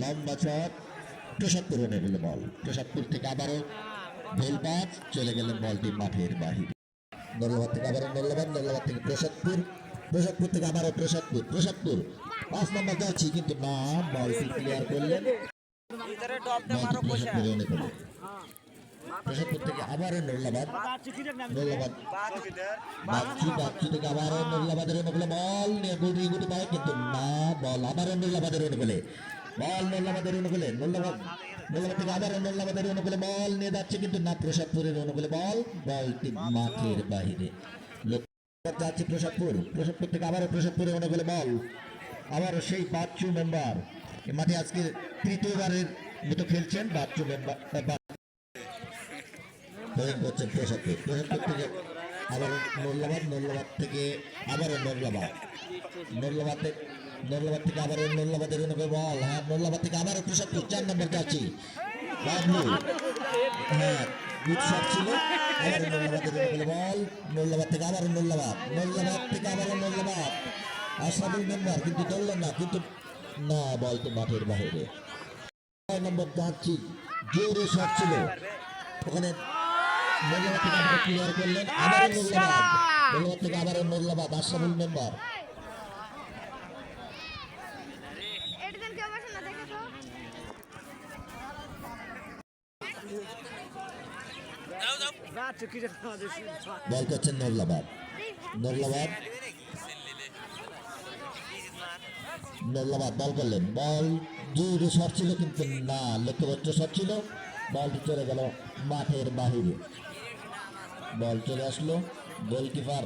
লম্বা চট প্রসাদপুর হয়ে গেল বল। প্রসাদপুর থেকে আবারও ভোলবাজ চলে গেলেন বলটি মাঠের বাহিরে। নল্লাবাদ থেকে আবারও নল্লাবাদ থেকে প্রসাদপুর, প্রসাদপুর থেকে আবারও প্রসাদপুর 5 নম্বর যাচ্ছি কিন্তু না, বলটি ক্লিয়ার করলেন প্রসাদপুর থেকে আবারও নল্লাবাদ বাচ্চু থেকে আবারও নল্লাবাদের অনুকূলে বল নিয়ে গুটি পায় কিন্তু না, বল আবারও নল্লাবাদের অনুকূলে বল নল্লাবাদের অনুকূলে নল্লাবাদ থেকে আবারও নল্লাবাদের অনুকূলে বল নিয়ে যাচ্ছে কিন্তু না, প্রসাদপুরের অনুকূলে বলটি মাঠের বাহিরে যাচ্ছে প্রসাদপুর থেকে আবারও প্রসাদপুরের অনুকূলে বল, আবারও সেই বাচ্চু মেম্বার মাঠে আজকে তৃতীয়বারের মতো খেলছেন। বাচ্চু মেম্বার করছেন প্রসাদপুর থেকে আবারও নল্লাবাদ থেকে আবারও নল্লাবাদ থেকে আবারও নল্লাবাদের অনুকূলে বল। হ্যাঁ, নল্লাবাদ থেকে আবারও প্রসাদপুর 4 নম্বর যাচ্ছি বাবলু, হ্যাঁ গুড শট ছিল। আবারও নল্লাবাদের অনুকূলে বল, নল্লাবাদ থেকে আবারও নল্লাবাদ থেকে আবারও নল্লাবাদ আশরাফুল মেম্বার কিন্তু ধরলেন না, কিন্তু না, বল তো মাঠের বাইরে। 6 নম্বর যাচ্ছি জোরে শট ছিল, ওখানে নল্লাবাদ থেকে আবারও ক্লিয়ার করলেন, আবারও নল্লাবাদ থেকে আবারও নল্লাবাদ আশরাফুল মেম্বার। বল করছেন নল্লাবাদ বল করলেন, বল জোরে শট ছিল কিন্তু না, লক্ষ্যবর্ত শট ছিল, বলটি চলে গেল মাঠের বাহিরে। বল চলে আসলো গোলকিপার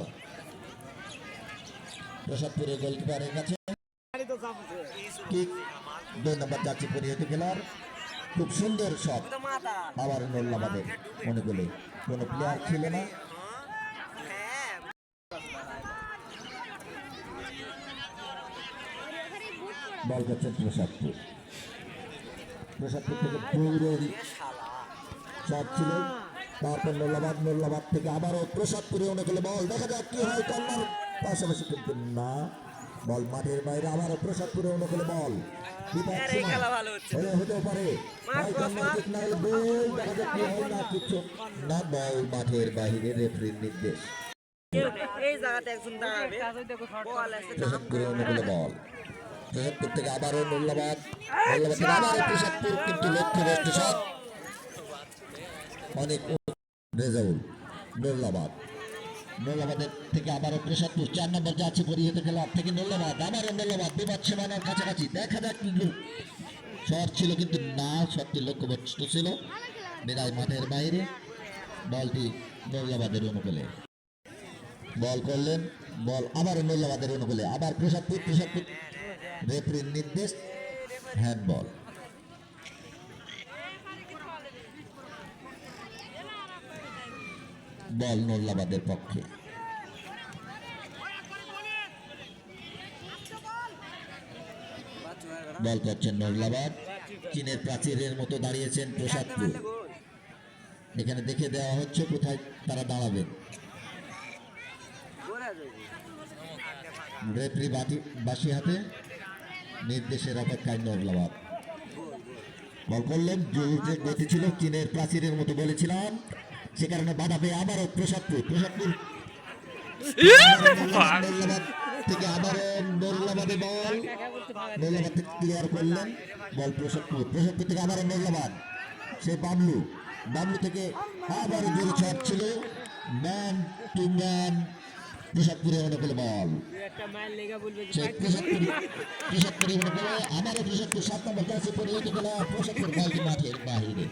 প্রসাদপুরের গোলকিপারের কাছে। 2 নম্বর যাচ্ছে পরিহিত খেলার, খুব সুন্দর শট। আবার নল্লাবাদের অনুকূলে কোনো প্লেয়ার ছিল না, বল করছেন প্রসাদপুর থেকে দৌড়ের শট ছিল, তারপর নল্লাবাদ থেকে আবারও প্রসাদপুরে অনুকূলে বল, দেখা যাক কি হয়, কর্নার পাশাপাশি কিন্তু না, বল মাঠের বাইরে। আবারও প্রসাদপুরে অনুকূলে বল, হতেও পারে কিছু না, বল মাঠের বাহিরে, রেফারির নির্দেশ। বল প্রসাদপুর থেকে আবারও নল্লাবাদ থেকে আবারও প্রসাদপুর কিন্তু লক্ষ্যবস্তু শট, অনেক রেজাউল নল্লাবাদের থেকে আবারও প্রসাদপুর। 4 নম্বর যাচ্ছে পরিহিত খেলার থেকে নল্লাবাদ, আবারও নল্লাবাদ বিবাদ সীমানার কাছাকাছি, দেখা যাক কিন্তু শট ছিল কিন্তু না, শটটি লক্ষ্যবস্তু ছিল, বিদায় মাঠের বাইরে। বলটি নল্লাবাদের অনুকূলে বল করলেন, বল আবারও নল্লাবাদের অনুকূলে, আবার প্রসাদপুর রেফারির নির্দেশ, হ্যান্ডবল। বল নল্লাবাদের পক্ষে। বল করছেন নল্লাবাদ, চীনের প্রাচীরের মতো দাঁড়িয়েছেন প্রসাদপুর, এখানে দেখে দেওয়া হচ্ছে কোথায় তারা দাঁড়াবেন। রেফারি বাঁশি হাতে নির্দেশের অপেক্ষায় নল্লাবাদ। বল করলেন, গতি ছিল চীনের প্রাচীরের মতো বলেছিলাম, সে কারণে বাধা পেয়ে আবারও প্রসাদপুর থেকে আবারও নল্লাবাদে বল, নল্লাবাদ থেকে ক্লিয়ার করলেন, বল প্রসাদপুর থেকে আবারও নল্লাবাদ, সে বাবলু থেকে আবারও জোরে শট ছিল, ম্যান টু ম্যান প্রসাদপুরে অনুকূলে বল, প্রসাদপুরে অনুকূলে আবারও প্রসাদপুর। 7 নম্বর যাচ্ছে পরিহিত খেলা, প্রসাদপুর বলটি মাঠের বাহিরে।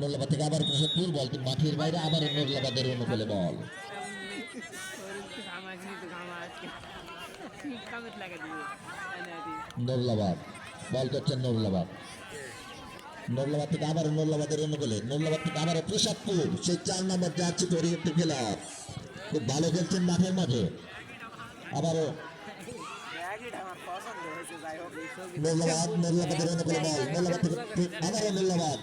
নল্লাবাদ থেকে আবার প্রসাদপুর, বলটি মাঠের বাইরে, আবার নল্লাবাদের অনুকূলে বল। নল্লাবাদ বল করছেন নল্লাবাদ থেকে আবার নল্লাবাদের অনুকূলে, নল্লাবাদ থেকে আবার প্রসাদপুর, সেই 4 নম্বর যাচ্ছে পরিহিত খেলা, খুব ভালো খেলছেন মাঠের মাঝে। আবারও নল্লাবাদের অনুকূলে বল, নল্লাবাদ থেকে আবারও নল্লাবাদ